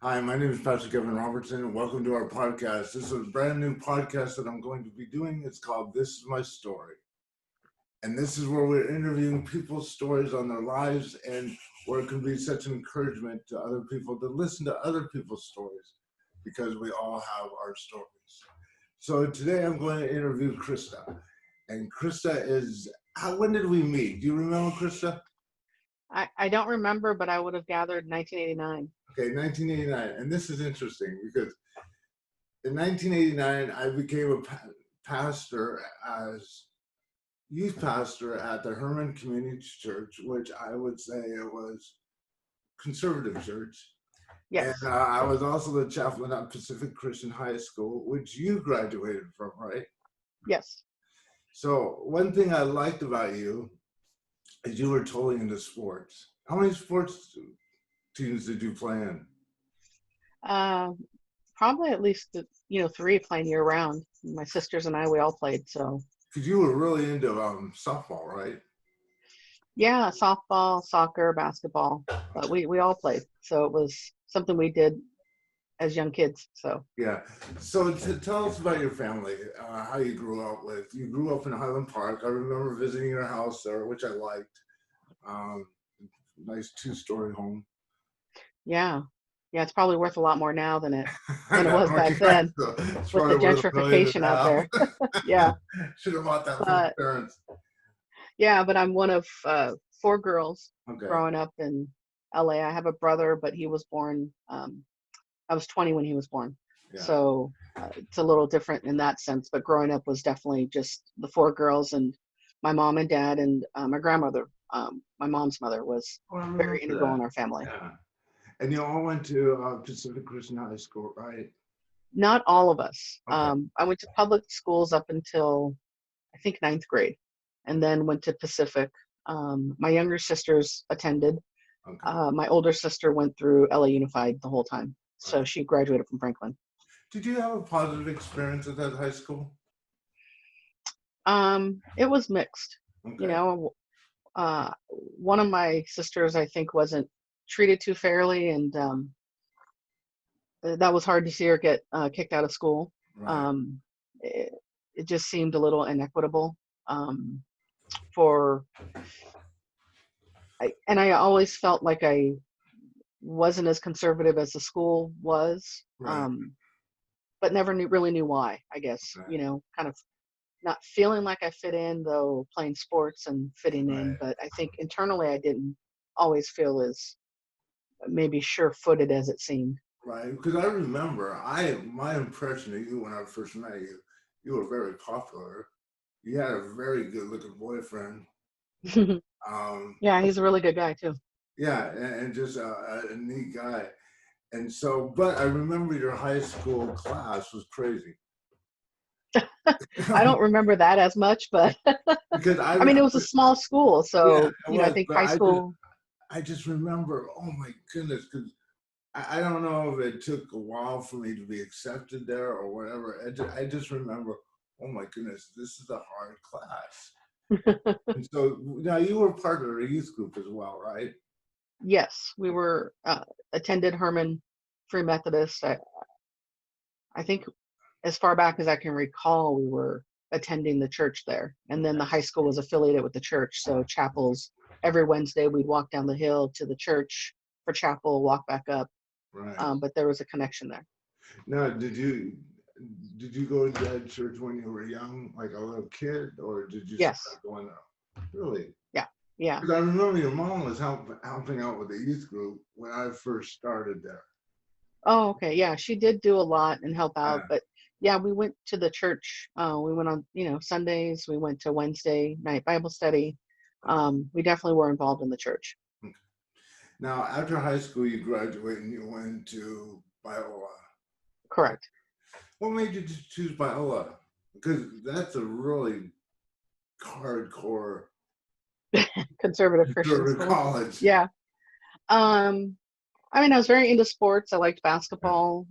Hi, my name is Pastor Kevin Robertson, and welcome to our podcast. This is a brand new podcast that I'm going to be doing. It's called This Is My Story. And this is where we're interviewing people's stories on their lives and where it can be such an encouragement to other people to listen to other people's stories because we all have our stories. So today I'm going to interview Krista. And Krista is, when did we meet? Do you remember Krista? I don't remember, but I would have gathered 1989. Okay, 1989. And this is interesting because in 1989, I became a pastor as youth pastor at the Herman Community Church, which I would say it was conservative church. And Yes, I was also the chaplain at Pacific Christian High School, which you graduated from, right? yes. So one thing I liked about you is you were totally into sports. How many sports teams did you play in? Uh, Probably at least three playing year round. My sisters and I, we all played. So Because you were really into softball, right? yeah, softball, soccer, basketball, but we all played. So it was something we did as young kids. So Yeah. So tell us about your family, how you grew up with. You grew up in Highland Park. I remember visiting your house there, which I liked. Um, Nice two-story home. yeah, yeah, it's probably worth a lot more now than it was back Yeah, then so it's with the probably worth $1 million gentrification out now. there. Yeah, Should have bought that from but my parents. yeah, but I'm one of four girls Okay. growing up in LA. I have a brother, but he was born. I was 20 when he was born. Yeah. So it's a little different in that sense. But growing up was definitely just the four girls and my mom and dad and my grandmother. My mom's mother was Oh, I remember very integral that. in our family. Yeah. And you all went to Pacific Christian High School, right? Not all of us. Okay. I went to public schools up until I think ninth grade, and then went to Pacific. My younger sisters attended. Okay. My older sister went through LA Unified the whole time, so Right. she graduated from Franklin. Did you have a positive experience at that high school? It was mixed. You Okay. know, one of my sisters, I think, wasn't treated too fairly, and that was hard to see her get kicked out of school. Right. Um, it, it just seemed a little inequitable um, for, and I always felt like I wasn't as conservative as the school was, Right. but never really knew why. I guess Right. kind of not feeling like I fit in, though playing sports and fitting in. Right. But I think internally I didn't always feel as maybe sure-footed as it seemed. Right, because I remember, my impression of you when I first met you, you were very popular. You had a very good-looking boyfriend. Um, Yeah, he's a really good guy too. yeah, and just a neat guy. And so, but I remember your high school class was crazy. I don't remember that as much, but Because I mean, it was a small school, yeah, so it I was, think but high school. I just remember, oh my goodness, because I don't know if it took a while for me to be accepted there or whatever. I just remember, oh my goodness, this is a hard class. And so now you were part of the youth group as well, right? Yes, we were attended Herman Free Methodist. I think as far back as I can recall, we were attending the church there. And then the high school was affiliated with the church. So chapels, every Wednesday, we'd walk down the hill to the church for chapel, walk back up. Right. But there was a connection there. Now, did you go to that church when you were young, like a little kid, or did you Yes. start going up? Really? Yeah. Yeah. Because I remember your mom was helping out with the youth group when I first started there. Oh, okay. Yeah. She did do a lot and help Yeah. out. But yeah, we went to the church. We went on, Sundays. We went to Wednesday night Bible study. We definitely were involved in the church. Okay. Now, after high school, you graduated and you went to Biola. Right? Correct. What made you choose Biola? Because that's a really hardcore Conservative Christian conservative school. college. Yeah. Um, I mean, I was very into sports. I liked Yeah. basketball.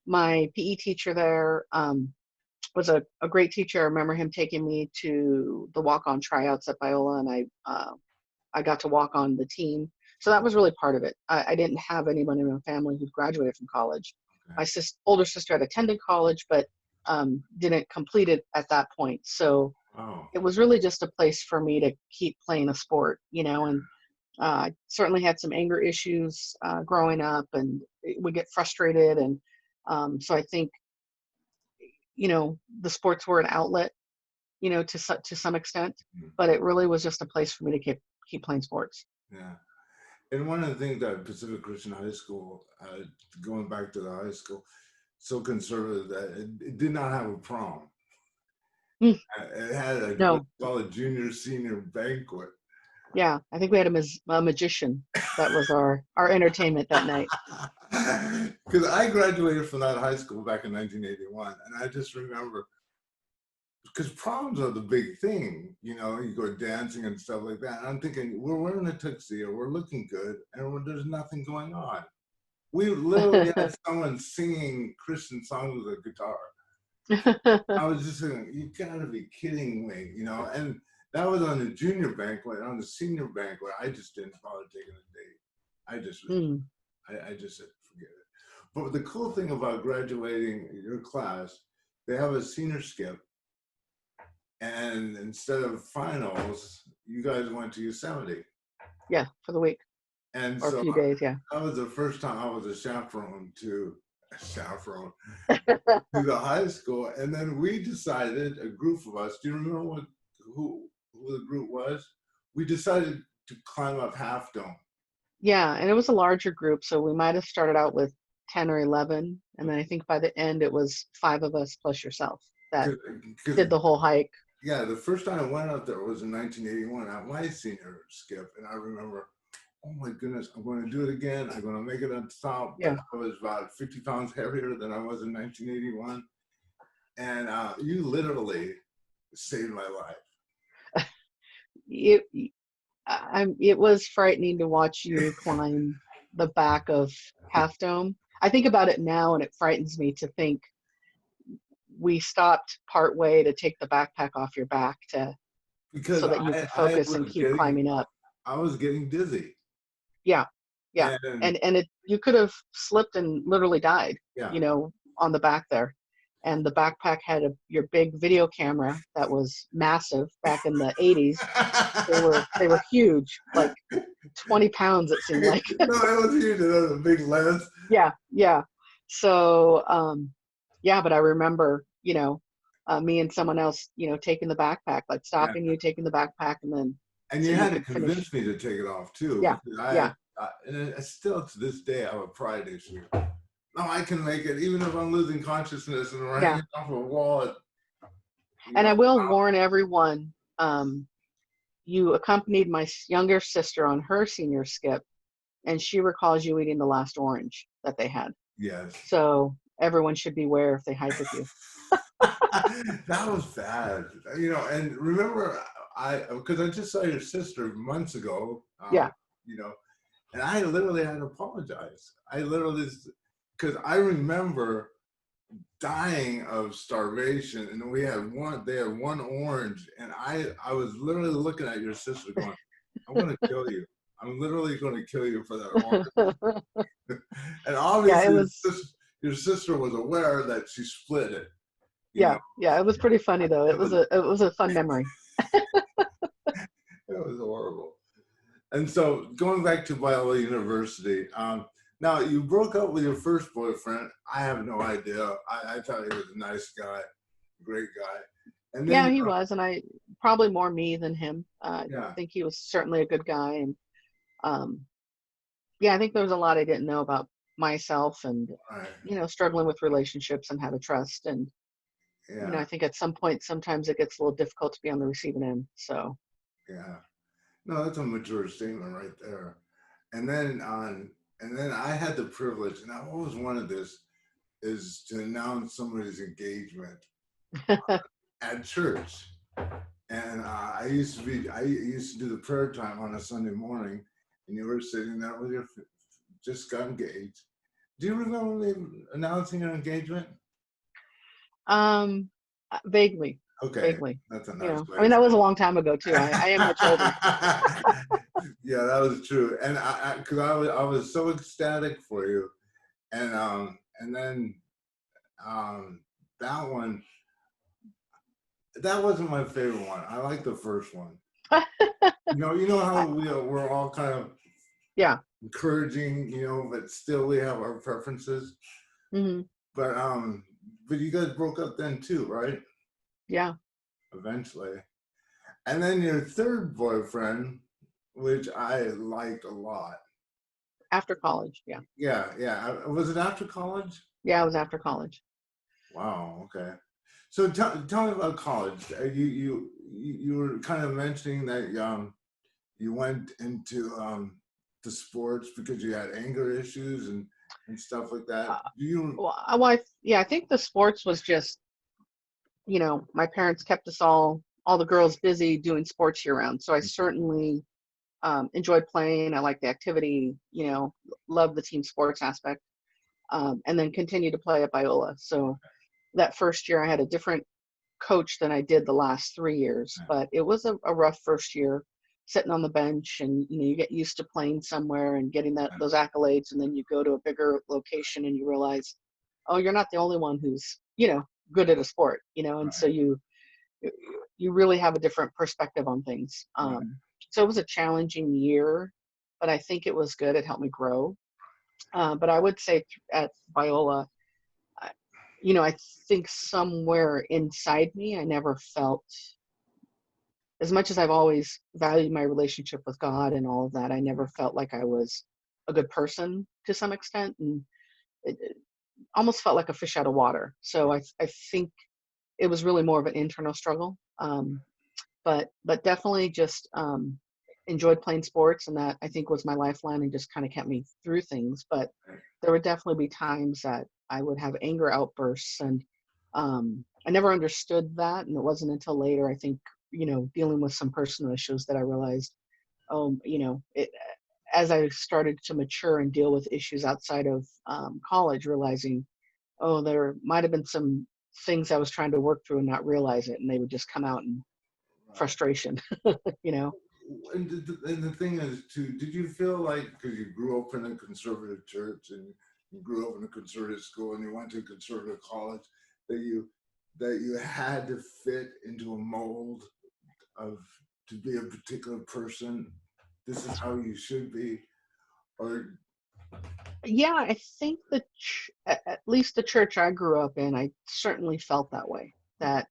My PE teacher there was a great teacher. I remember him taking me to the walk-on tryouts at Biola, and I got to walk on the team. So that was really part of it. I didn't have anyone in my family who graduated from college. My older sister had attended college, but didn't complete it at that point. So Oh, it was really just a place for me to keep playing a sport, and certainly had some anger issues growing up, and we get frustrated. And so I think, the sports were an outlet, to some extent, but it really was just a place for me to keep playing sports. yeah. And one of the things that Pacific Christian High School, going back to the high school, so conservative that it did not have a prom. Mm, It had what's no, called a junior senior banquet. yeah, I think we had a magician that was our entertainment that night. Because I graduated from that high school back in 1981, and I just remember, because proms are the big thing, you go dancing and stuff like that. And I'm thinking, we're wearing a tuxedo, we're looking good, and there's nothing going on. We literally had someone singing Christian songs with a guitar. I was just saying, you gotta be kidding me, and that was on the junior banquet. On the senior banquet, I just didn't bother taking a date. I just Mm, I just said, forget it. But the cool thing about graduating your class, they have a senior skip, and instead of finals, you guys went to Yosemite. yeah, for the week And or a so few days, yeah. that was the first time I was a chaperone to the high school. And then we decided, a group of us, do you remember who the group was? We decided to climb up Half Dome. Yeah, and it was a larger group, so we might have started out with 10 or 11, and then I think by the end it was 5 of us plus yourself that Because, did the whole hike. yeah, the first time I went up there was in 1981 at my senior skip. And I remember, oh my goodness, I'm going to do it again. I'm going to make it on top. But Yeah. I was about 50 pounds heavier than I was in 1981. And you literally saved my life. It was frightening to watch you climb the back of Half Dome. I think about it now, and it frightens me to think we stopped part way to take the backpack off your back Because so that you could I focus and was keep climbing up. getting dizzy. Yeah, yeah, And and you could have slipped and literally died, yeah. On the back there. And the backpack had your big video camera that was massive back in the 80s. They were huge, like 20 pounds it seemed like. No, it was huge. It was a big lens. Yeah, yeah. So yeah, but I remember, me and someone else, taking the backpack, like Yeah. stopping you, taking the backpack, and then And so you you had to could finish. convince me to take it off too. Yeah, Because yeah, and still to this day, I have a pride issue. No, I can make it, even if I'm losing consciousness and we're yeah. hanging off a wall. And I will warn everyone, you accompanied my younger sister on her senior skip, and she recalls you eating the last orange that they had. Yes. So everyone should beware if they hike with you. That was bad. And remember, because I just saw your sister months ago, Yeah. And I literally had to apologize. Because I remember dying of starvation, and they had one orange, and I was literally looking at your sister going, I'm going to kill you. I'm literally going to kill you for that orange. And Yeah, it obviously was. your sister was aware that she split it. Yeah, yeah, it was pretty funny though. It It was a fun memory. was horrible. And so going back to Biola University, now you broke up with your first boyfriend. I have no idea. I thought he was a nice guy, great guy. And then Yeah, he was, and I probably more me than him. I yeah, think he was certainly a good guy, and yeah, I think there was a lot I didn't know about myself, and right, struggling with relationships and how to trust, and I yeah, think at some point sometimes it gets a little difficult to be on the receiving end. So yeah. No, that's a mature statement right there. And then I had the privilege, and I always wanted this, is to announce somebody's engagement at church. And I used to do the prayer time on a Sunday morning, and you were sitting there with just got engaged. Do you remember me announcing your engagement? vaguely, Okay, vaguely. that's a nice I way mean to that was a say long time ago too. I am much older. it. Yeah, that was true. And because I was so ecstatic for you, and then um, that one, that wasn't my favorite one. I like the first one. You know how we're all kind of Yeah. encouraging, but still we have our preferences. Hmm. But you guys broke up then too, right? Yeah. Eventually. And then your third boyfriend, which I liked a lot. After college. Yeah. Yeah, yeah. Was it after college? Yeah. It was after college. Wow. Okay. So tell me about college. You were kind of mentioning that you went into the sports because you had anger issues and stuff like that. Uh, Do you? yeah, I think the sports was just, my parents kept us all the girls busy doing sports year round. So I certainly enjoyed playing. I liked the activity, loved the team sports aspect, and then continued to play at Biola. So that first year I had a different coach than I did the last 3 years, but it was a rough first year sitting on the bench, and you get used to playing somewhere and getting those accolades, and then you go to a bigger location and you realize, oh, you're not the only one who's good at a sport, and so Right, you really have a different perspective on things. right, So it was a challenging year, but I think it was good. It helped me grow. But I would say at Biola, I- I think somewhere inside me, I never felt, as much as I've always valued my relationship with God and all of that, I never felt like I was a good person to some extent. And it almost felt like a fish out of water. So I think it was really more of an internal struggle. But definitely just enjoyed playing sports, and that I think was my lifeline and just kind of kept me through things. But there would definitely be times that I would have anger outbursts, and I never understood that, and it wasn't until later, I think, dealing with some personal issues, that I realized, as I started to mature and deal with issues outside of college, realizing, oh, there might have been some things I was trying to work through and not realize it, and they would just come out in right. frustration. you know And the thing is, too, did you feel like because you grew up in a conservative church and you grew up in a conservative school and you went to a conservative college that you had to fit into a mold of to be a particular person? This is how you should be, or yeah, I think at least the church I grew up in, I certainly felt that way, that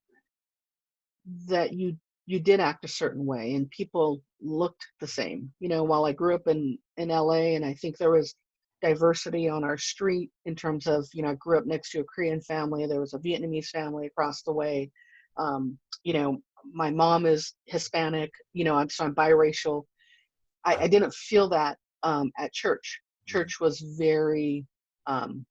you did act a certain way and people looked the same. While I grew up in LA, and I think there was diversity on our street in terms of, I grew up next to a Korean family, there was a Vietnamese family across the way. um, you know my mom is Hispanic. I'm biracial. I didn't feel that at church. Church was very um,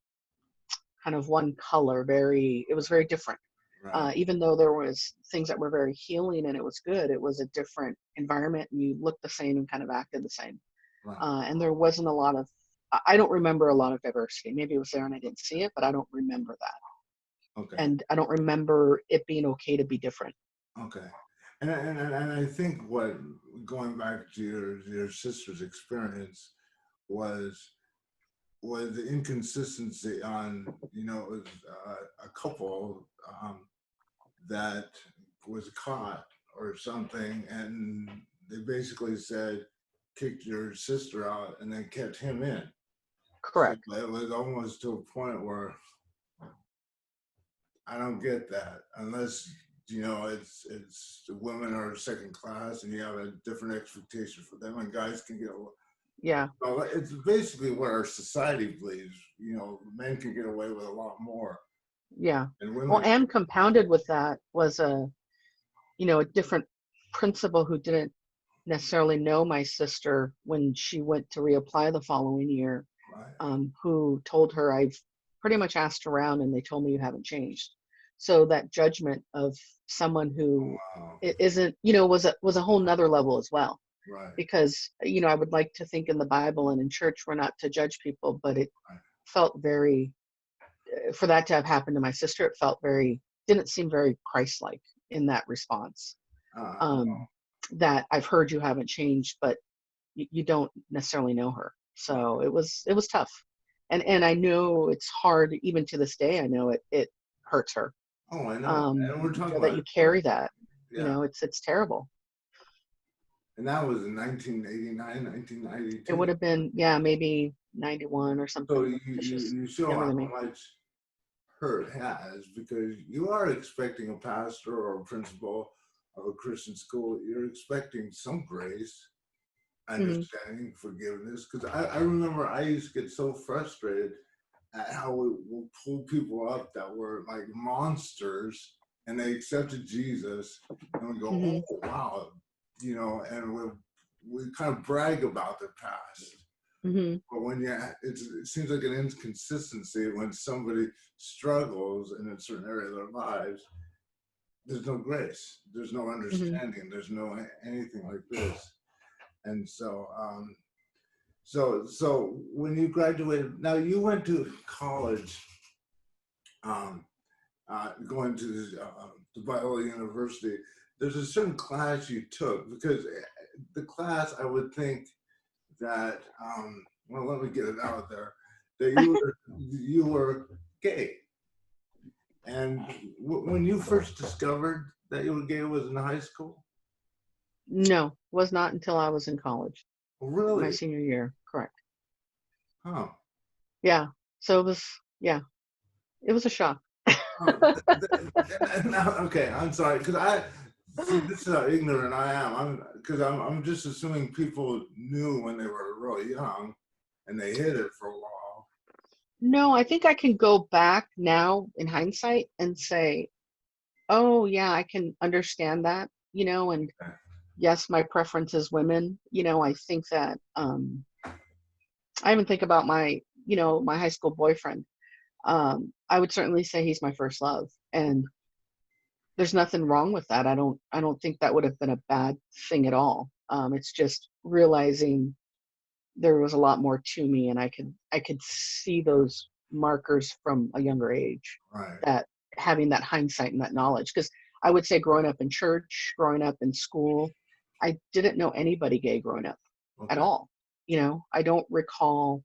kind of one color, it was very different. right, Even though there was things that were very healing and it was good, it was a different environment, and you looked the same and kind of acted the same. right, And there wasn't a lot of, I don't remember a lot of diversity. Maybe it was there and I didn't see it, but I don't remember that. okay, And I don't remember it being okay to be different. okay. And I think what going back to your sister's experience was the inconsistency on it was a couple that was caught or something, and they basically said kicked your sister out and then kept him in. So Correct. it was almost to a point where I don't get that unless it's women are second class and you have a different expectation for them, and guys can get away. Yeah. Well, it's basically what our society believes. Men can get away with a lot more, Yeah. and Well, women. and compounded with that was a different principal who didn't necessarily know my sister when she went to reapply the following year, Right. who told her, I've pretty much asked around and they told me you haven't changed. So that judgment of someone who Wow. isn't, was a whole nother level as well. Right. Because, I would like to think in the Bible and in church, we're not to judge people, but it Right. felt very, for that to have happened to my sister, it didn't seem very Christ-like in that response. Uh, Um, that I've heard you haven't changed, but you don't necessarily know her. So it was tough. And I know it's hard even to this day. I know it hurts her. Oh, I know. And we're talking That about, you carry that. yeah. It's terrible. And that was in 1989, 1992. It would have been, yeah, maybe 91 or So something. She's you show younger how than me. much hurt has, because you are expecting a pastor or a principal of a Christian school. You're expecting some grace, Hmm. understanding, forgiveness. Because I remember I used to get so frustrated at how we will pull people up that were like monsters, and they accepted Jesus, and we go, Hmm. oh wow, and we kind of brag about their past. Hmm. But when it seems like an inconsistency when somebody struggles in a certain area of their lives. There's no grace, there's no Hmm. understanding, there's no anything like this. And so when you graduated, now you went to college, um, going to the Biola University. There's a certain class you took, because the class, I would think that, well, let me get it out there, that you were gay. And when you first discovered that you were gay, was in high school? No, was not until I was in college, my Really? senior year. Correct. Huh. Yeah. So it was, yeah, it was a shock. Oh, okay, I'm sorry, because I see, this is how ignorant I am. I'm just assuming people knew when they were really young, and they hid it for a while. No, I think I can go back now in hindsight and say, oh, yeah, I can understand that, and yes, my preference is women. I think that I even think about my high school boyfriend. I would certainly say he's my first love, and there's nothing wrong with that. I don't think that would have been a bad thing at all. It's just realizing there was a lot more to me, and I could see those markers from a younger age, Right. that having that hindsight and that knowledge. Because I would say growing up in church, growing up in school, I didn't know anybody gay growing up at Okay. all. I don't recall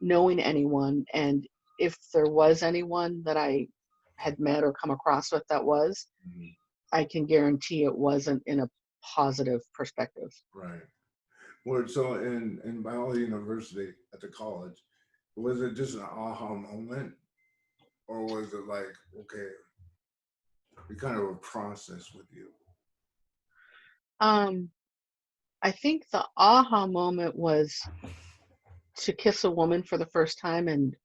knowing anyone, and if there was anyone that I had met or come across with that was, Mhm. I can guarantee it wasn't in a positive perspective. Right. Well, so in Biola University at the college, was it just an aha moment, or was it like, okay, we kind of a process with you? Um, I think the aha moment was to kiss a woman for the first time and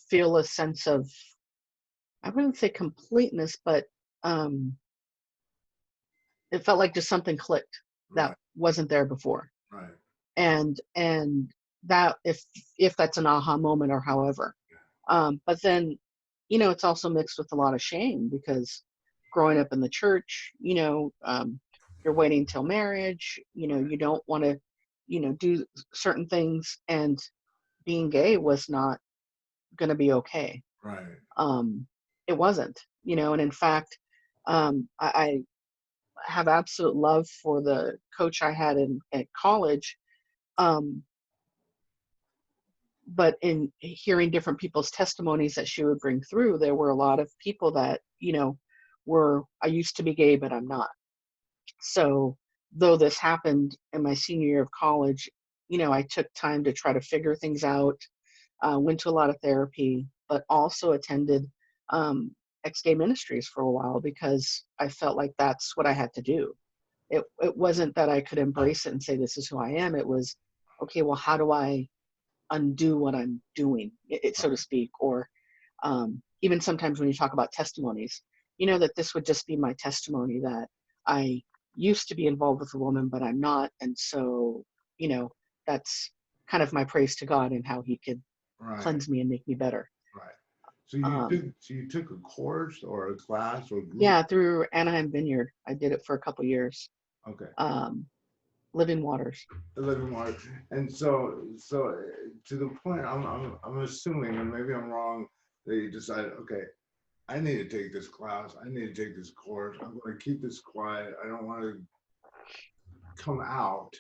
feel a sense of, I wouldn't say completeness, but um, it felt like just something clicked that Right. wasn't there before. Right. And that, if that's an aha moment or however. But then, it's also mixed with a lot of shame, because growing up in the church, you're waiting till marriage, you don't want to, do certain things, and being gay was not going to be okay. Right. Um, it wasn't, and in fact, I have absolute love for the coach I had at college. Um, but in hearing different people's testimonies that she would bring through, there were a lot of people that, I used to be gay, but I'm not. So though this happened in my senior year of college, I took time to try to figure things out, went to a lot of therapy, but also attended ex-gay ministries for a while, because I felt like that's what I had to do. It wasn't that I could embrace it and say, this is who I am. It was, okay, well, how do I undo what I'm doing, so to speak? Or even sometimes when you talk about testimonies, that this would just be my testimony, that I used to be involved with a woman, but I'm not. And so, you know, that's kind of my praise to God and how he could Right. cleanse me and make me better. Right. So you took a course or a class or group? Yeah, through Anaheim Vineyard, I did it for a couple years. Okay. Um, Living Waters. A little more. And so to the point, I'm assuming, and maybe I'm wrong, that you decided, okay, I need to take this class. I need to take this course. I'm going to keep this quiet. I don't want to come out.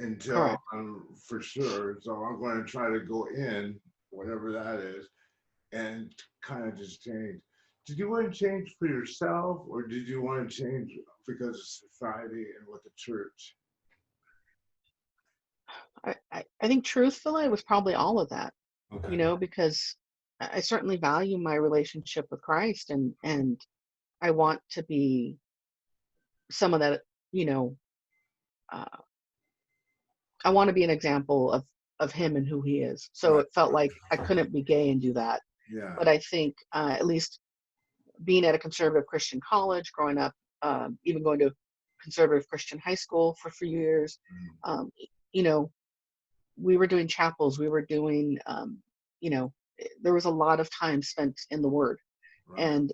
until Correct. I'm for sure. So I'm going to try to go in, whatever that is, and kind of just change. Did you want to change for yourself, or did you want to change because of society and what the church? I think truthfully, it was probably all of that, Okay. because I certainly value my relationship with Christ, and I want to be someone that, you know, uh, I want to be an example of him and who he is. So Right. it felt like I couldn't be gay and do that. Yeah. But I think at least being at a conservative Christian college, growing up, even going to conservative Christian high school for a few years, Mm. um, you know, we were doing chapels, we were doing, there was a lot of time spent in the Word, Right. and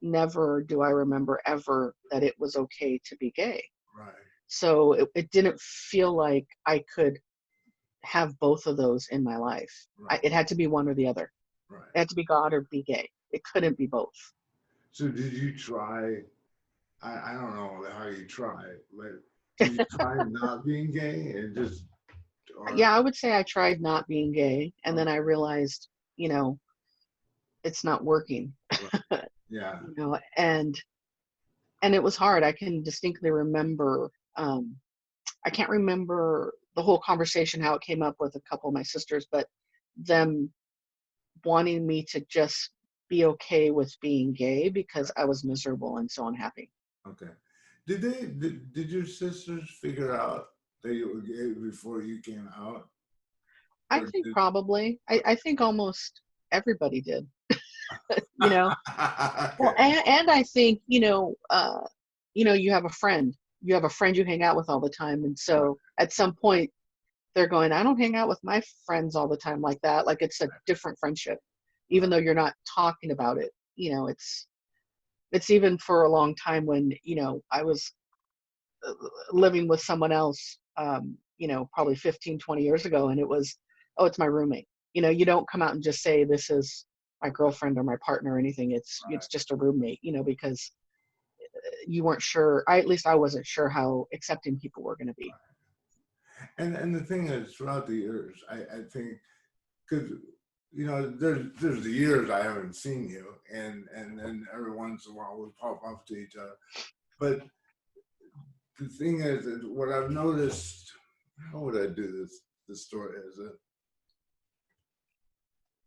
never do I remember ever that it was okay to be gay. Right. So it didn't feel like I could have both of those in my life. Right. It had to be one or the other. Right. It had to be God or be gay. It couldn't be both. So did you try? I don't know how you try. Like, did you try not being gay and just or? Yeah, I would say I tried not being gay, and then I Okay. realized, you know, it's not working. Right. Yeah. And it was hard. I can distinctly remember. I can't remember the whole conversation how it came up with a couple of my sisters, but them wanting me to just be okay with being gay because I was miserable and so unhappy. Okay. Did your sisters figure out that you were gay before you came out? I Or think did probably. I think almost everybody did, you know. Well, okay. and I think, you have a friend. You have a friend you hang out with all the time. And Right, so at some point they're going, I don't hang out with my friends all the time like that. Like it's a different friendship, even right, though you're not talking about it. It's even for a long time when, I was living with someone else, probably 15, 20 years ago. And it was, oh, it's my roommate. You don't come out and just say, this is my girlfriend or my partner or anything. It's right, just a roommate, because you weren't sure. At least I wasn't sure how accepting people were going to be. right. And the thing is, throughout the years, I think because there's the years I haven't seen you, and then every once in a while we pop up to each other. But the thing is, that what I've noticed, how would I do this? The story is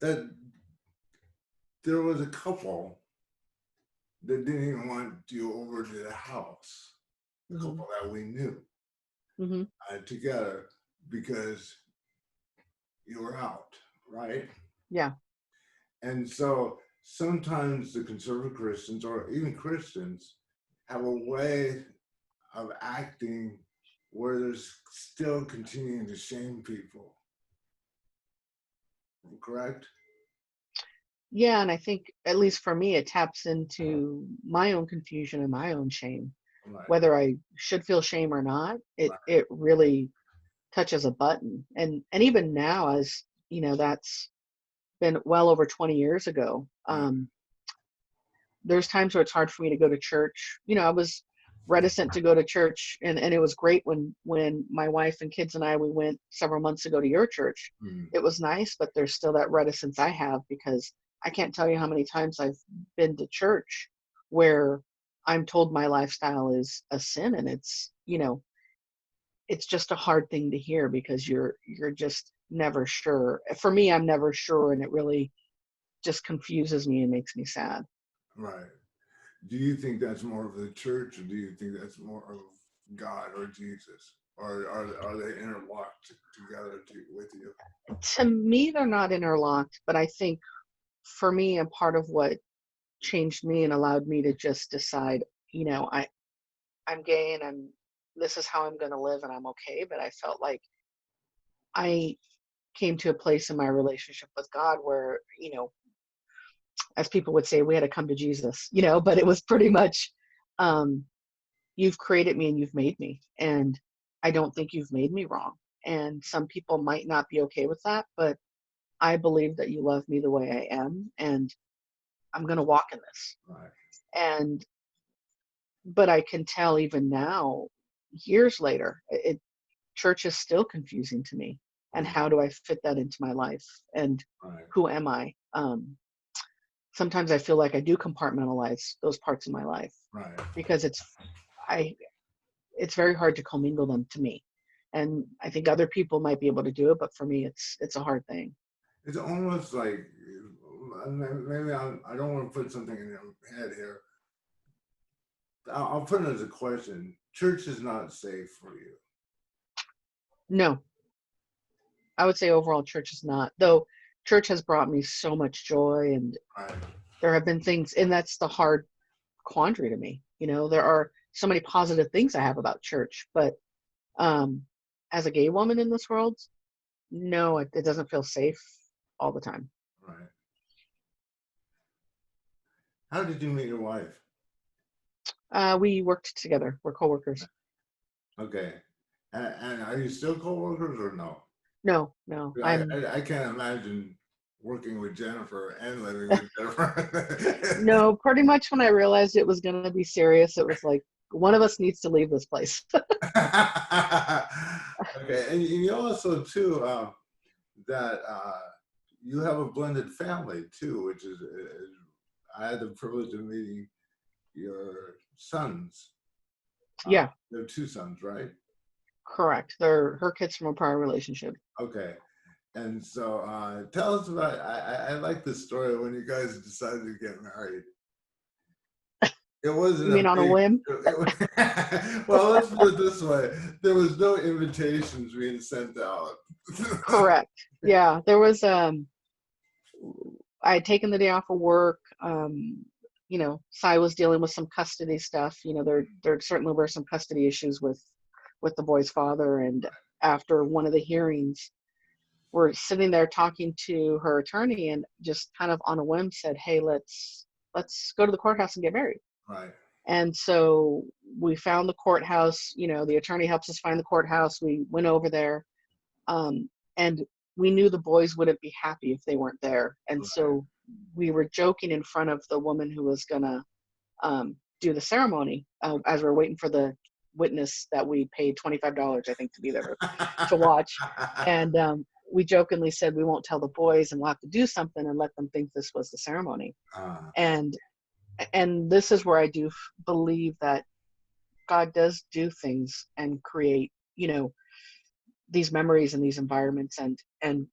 that there was a couple that didn't even want you over to the house, a Hmm. couple that we knew Hmm. together because you were out, right? Yeah. And so sometimes the conservative Christians or even Christians have a way of acting where there's still continuing to shame people, correct? Yeah. And I think, at least for me, it taps into my own confusion and my own shame. Right, Whether I should feel shame or not, it, right, it really touches a button. And even now, as that's been well over 20 years ago. yeah, There's times where it's hard for me to go to church. I was reticent to go to church, and it was great when my wife and kids and we went several months ago to your church. mm, It was nice, but there's still that reticence I have because I can't tell you how many times I've been to church where I'm told my lifestyle is a sin, and it's just a hard thing to hear because you're just never sure. For me, I'm never sure, and it really just confuses me and makes me sad. right. Do you think that's more of the church, or do you think that's more of God or Jesus, or are they interlocked together with you? To me, they're not interlocked, but I think for me, and part of what changed me and allowed me to just decide, I'm gay and this is how I'm going to live and I'm okay. But I felt like I came to a place in my relationship with God where, as people would say, we had to come to Jesus, but it was pretty much, um, you've created me and you've made me. And I don't think you've made me wrong. And some people might not be okay with that, but I believe that you love me the way I am, and I'm going to walk in this. Right, But I can tell even now, years later, church is still confusing to me. And how do I fit that into my life? And Right. who am I? Sometimes I feel like I do compartmentalize those parts of my life Right. because I it's very hard to commingle them to me. And I think other people might be able to do it, but for me, it's a hard thing. It's almost like maybe I don't want to put something in your head here. I'll put it as a question. Church is not safe for you. No, I would say overall church is not, though church has brought me so much joy, and Right. there have been things, and that's the hard quandary to me. There are so many positive things I have about church, but um, as a gay woman in this world, no, it doesn't feel safe all the time. Right. How did you meet your wife? We worked together. We're coworkers. Okay. And are you still co-workers or no? No, no, I can't imagine working with Jennifer and living with Jennifer. no, pretty much when I realized it was going to be serious, it was like, one of us needs to leave this place. Okay, and you also too that you have a blended family too, which is I had the privilege of meeting your sons. Yeah, They're two sons, right? correct. They're her kids from a prior relationship. Okay. And so tell us about, I like this story when you guys decided to get married. It You wasn't mean a on a big, whim? well, let's put it this way. There was no invitations being sent out. Correct. Yeah, there was I had taken the day off of work. Cy was dealing with some custody stuff. There certainly were some custody issues with the boy's father, and after one of the hearings, we're sitting there talking to her attorney, and just kind of on a whim said, "Hey, let's go to the courthouse and get married." Right. And so we found the courthouse. The attorney helps us find the courthouse. We went over there, and we knew the boys wouldn't be happy if they weren't there. And Right. so we were joking in front of the woman who was gonna do the ceremony as we are waiting for the witness that we paid $25, I think, to be there to watch. And we jokingly said we won't tell the boys, and we'll have to do something and let them think this was the ceremony. And this is where I do believe that God does do things and create, these memories and these environments, and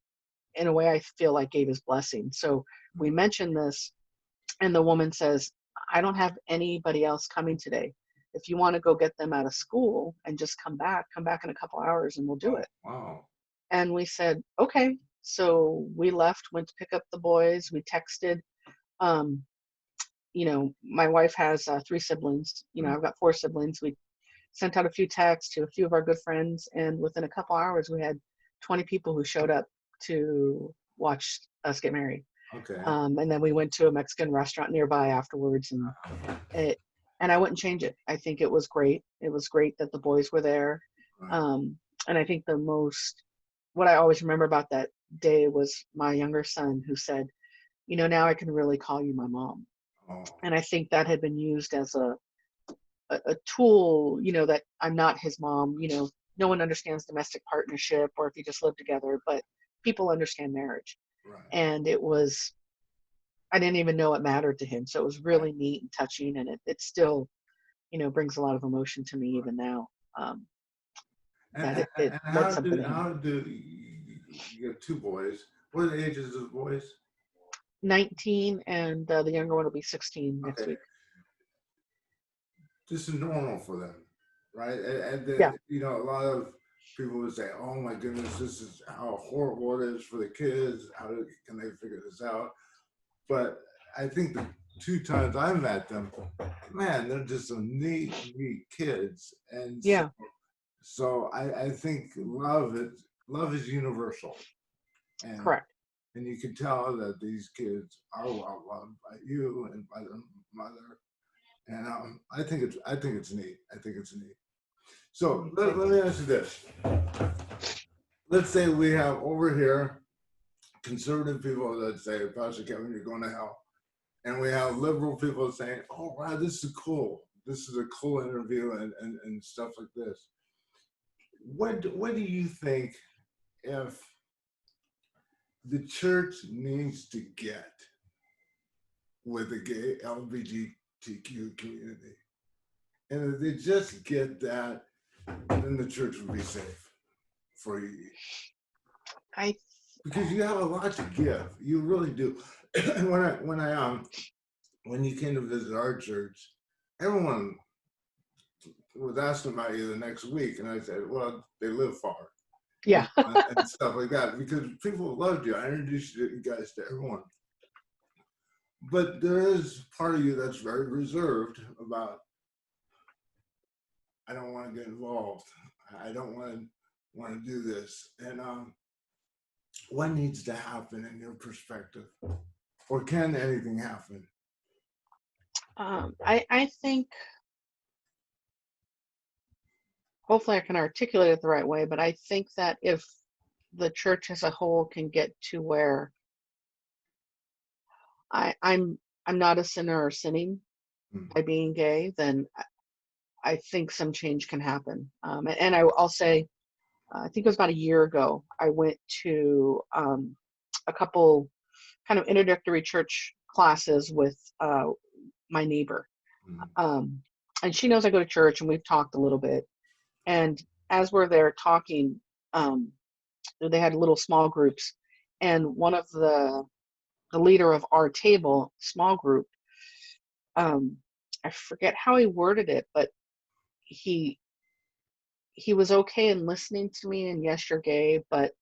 in a way I feel like gave his blessing. So we mentioned this, and the woman says, "I don't have anybody else coming today. If you want to go get them out of school and just come back in a couple hours and we'll do it." Wow. And we said, okay. So we left, went to pick up the boys. We texted. Um, my wife has 3 siblings. I've got 4 siblings. We sent out a few texts to a few of our good friends, and within a couple hours, we had 20 people who showed up to watch us get married. Okay. And then we went to a Mexican restaurant nearby afterwards, and I wouldn't change it. I think it was great. It was great that the boys were there. Right. And I think what I always remember about that day was my younger son who said, now I can really call you my mom. Oh. And I think that had been used as a tool, that I'm not his mom. No one understands domestic partnership or if you just live together, but people understand marriage. Right. And I didn't even know it mattered to him. So it was really neat and touching, and it still, brings a lot of emotion to me even now. That it And meant something to him. how do you have 2 boys? What are the ages of the boys? 19, and the younger one will be 16 next Okay. week. This is normal for them, right? And Yeah. a lot of people would say, "Oh my goodness, this is how horrible it is for the kids. How can they figure this out?" But I think the 2 times I met them, man, they're just some neat kids, and Yeah. so I think love is universal, and Correct. and you can tell that these kids are well loved by you and by their mother, and I think it's neat. I think it's neat. So let me ask you this. Let's say we have over here conservative people that say, "Pastor Kevin, you're going to hell." And we have liberal people saying, "Oh, wow, this is cool. This is a cool interview," and stuff like this. what do you think if the church needs to get with the gay LGBTQ community? And if they just get that, then the church would be safe for you. I Because you have a lot to give. You really do. And when you came to visit our church, everyone was asking about you the next week, and I said, "Well, they live far," yeah. and stuff like that, because people loved you. I introduced you guys to everyone. But there is part of you that's very reserved about, I don't want to get involved. I don't want to do this. And what needs to happen in your perspective, or can anything happen? I think hopefully I can articulate it the right way, but I think that if the church as a whole can get to where I'm not a sinner or sinning Mm. by being gay, then I think some change can happen. And I'll say, I think it was about a year ago, I went to a couple kind of introductory church classes with my neighbor. Mm. And she knows I go to church, and we've talked a little bit. And as we're there talking, they had little small groups, and one of the leader of our table small group, um, I forget how he worded it, but he was okay in listening to me, and yes, you're gay, but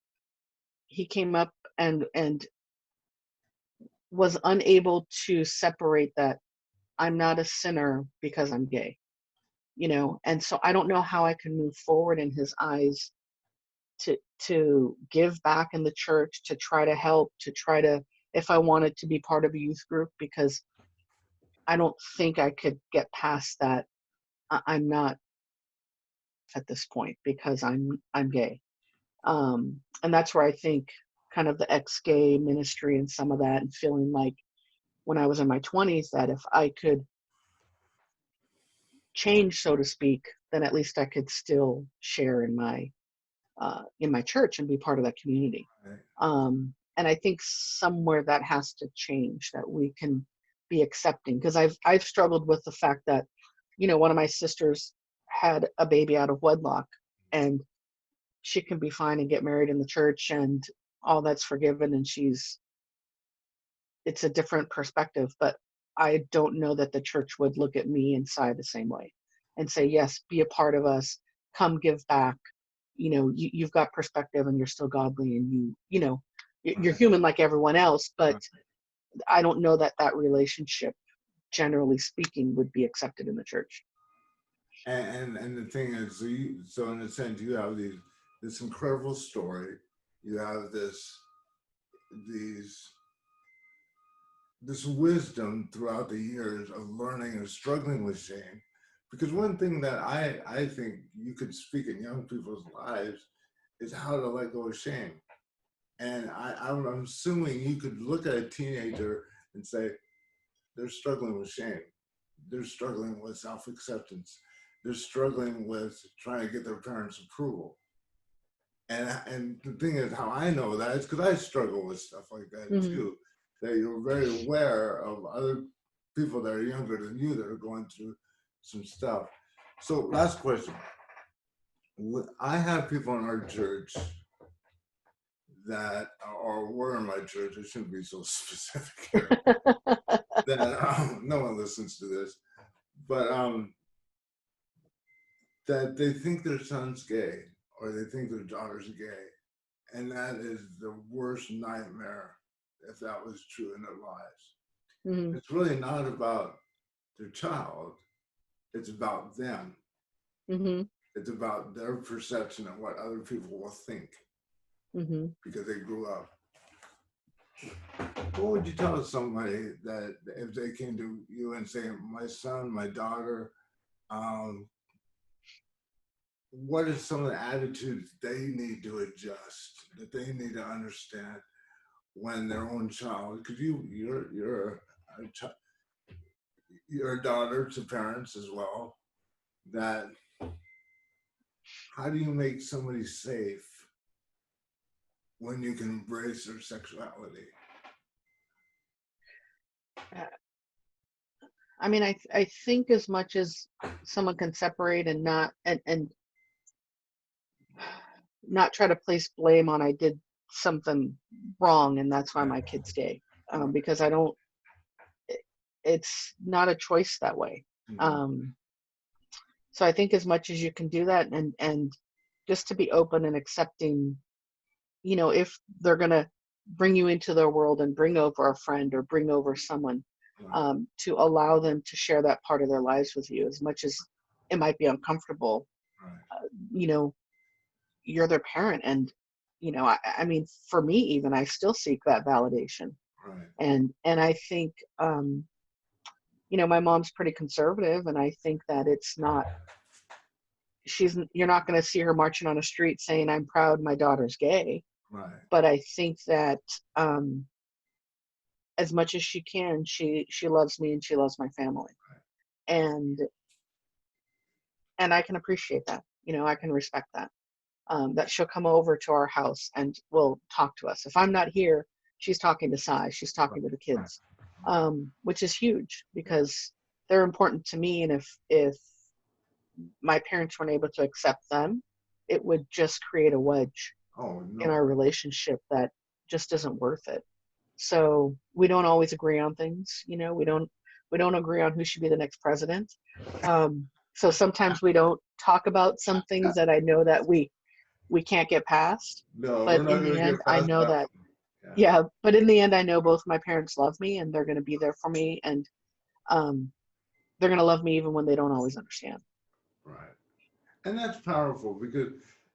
he came up and was unable to separate that I'm not a sinner because I'm gay, and so I don't know how I can move forward in his eyes to give back in the church, to try to help, to try to, if I wanted to be part of a youth group, because I don't think I could get past that. I'm not at this point because I'm gay. And that's where I think kind of the ex-gay ministry and some of that, and feeling like when I was in my 20s that if I could change, so to speak, then at least I could still share in my church and be part of that community. Right. And I think somewhere that has to change, that we can be accepting, because I've struggled with the fact that, one of my sisters had a baby out of wedlock, and she can be fine and get married in the church, and all that's forgiven, and it's a different perspective. But I don't know that the church would look at me inside the same way and say, yes, be a part of us, come give back. You've got perspective, and you're still godly, and you're Right. human like everyone else. But Right. I don't know that that relationship, generally speaking, would be accepted in the church. And the thing is, so in a sense, you have this incredible story. You have these this wisdom throughout the years of learning and struggling with shame. Because one thing that I think you could speak in young people's lives is how to let go of shame. And I'm assuming you could look at a teenager and say, they're struggling with shame. They're struggling with self-acceptance. They're struggling with trying to get their parents' approval. And the thing is, how I know that is because I struggle with stuff like that Mm-hmm. too. That you're very aware of other people that are younger than you that are going through some stuff. So, last question. I have people in our church that or were in my church. I shouldn't be so specific here. That no one listens to this, but that they think their son's gay or they think their daughter's gay. And that is the worst nightmare if that was true in their lives. Mm-hmm. It's really not about their child, it's about them. Mm-hmm. It's about their perception of what other people will think Mm-hmm. because they grew up. What would you tell somebody that if they came to you and say, my son, my daughter, what are some of the attitudes they need to adjust, that they need to understand when their own child, because you're a daughter to parents as well, that How do you make somebody safe when you can embrace their sexuality? Uh, I mean, I think as much as someone can separate and and not try to place blame on I did something wrong and that's why my kid's gay, because I don't. It's not a choice that way. Um, so I think as much as you can do that, and just to be open and accepting, if they're gonna bring you into their world and bring over a friend or bring over someone, to allow them to share that part of their lives with you, as much as it might be uncomfortable. You know, you're their parent, and I mean, for me, even I still seek that validation, and I think, my mom's pretty conservative, and I think that it's not. You're not going to see her marching on a street saying, "I'm proud my daughter's gay." But I think that, as much as she can, she loves me and she loves my family, and I can appreciate that. I can respect that. That she'll come over to our house and will talk to us. If I'm not here, she's talking to Sai. She's talking to the kids, which is huge because they're important to me. And if my parents weren't able to accept them, it would just create a wedge in our relationship that just isn't worth it. So we don't always agree on things. We don't agree on who should be the next president. So sometimes we don't talk about some things that I know that we can't get past. No, But we're not in the going to end, get I past know that. that, yeah, but in the end, I know both my parents love me and they're going to be there for me, and they're going to love me even when they don't always understand. Right. And that's powerful because,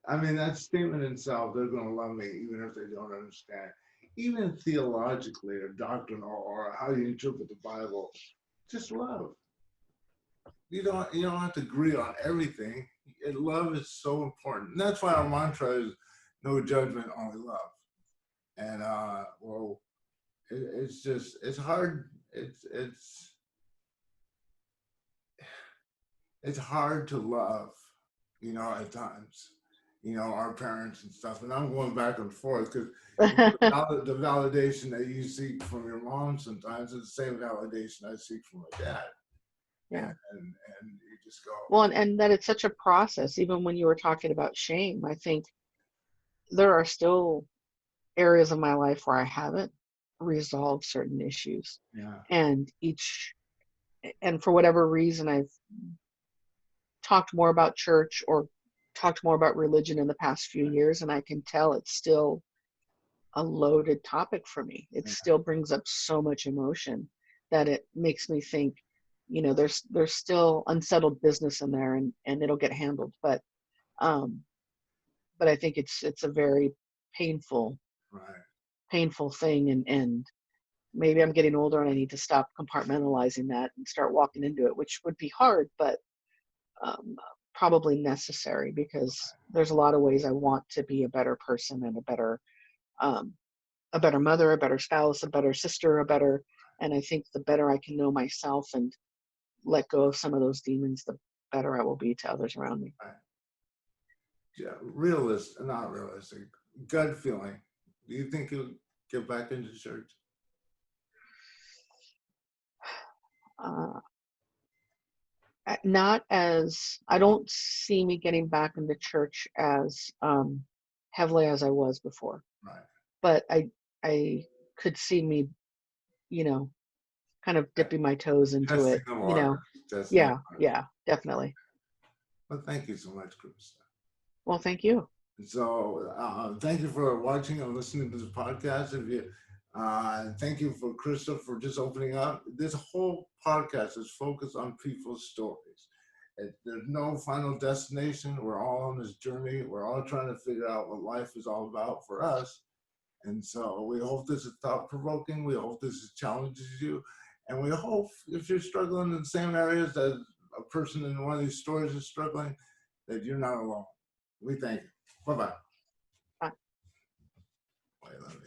I mean, that statement in itself, they're going to love me even if they don't understand. Even theologically or doctrinal or how you interpret the Bible, just love. You don't have to agree on everything. And love is so important. And that's why our mantra is no judgment, only love. And it's hard. It's hard to love, at times, our parents and stuff. And I'm going back and forth because the validation that you seek from your mom sometimes is the same validation I seek from my dad. Yeah. And you just go. Well, and that it's such a process. Even when you were talking about shame, I think there are still areas of my life where I haven't resolved certain issues. Yeah. And for whatever reason, I've talked more about church or talked more about religion in the past few years, and I can tell it's still a loaded topic for me. It still brings up so much emotion that it makes me think, there's still unsettled business in there, and it'll get handled. But I think it's a very painful thing, and maybe I'm getting older and I need to stop compartmentalizing that and start walking into it, which would be hard, but probably necessary, because there's a lot of ways I want to be a better person and a better mother, a better spouse, a better sister, and I think the better I can know myself and let go of some of those demons, the better I will be to others around me. Yeah, not realistic, gut feeling. Do you think you'll get back into church? Not as, I don't see me getting back into church as heavily as I was before. But I could see me, kind of dipping my toes into Testing it. the water. Yeah, definitely. Well, thank you so much, Krista. Well, thank you. So thank you for watching and listening to this podcast. Thank you for Krista for just opening up. This whole podcast is focused on people's stories. There's no final destination. We're all on this journey. We're all trying to figure out what life is all about for us. And so we hope this is thought-provoking. We hope this challenges you. And we hope if you're struggling in the same areas that a person in one of these stories is struggling, that you're not alone. We thank you. Bye-bye. Bye. I love you.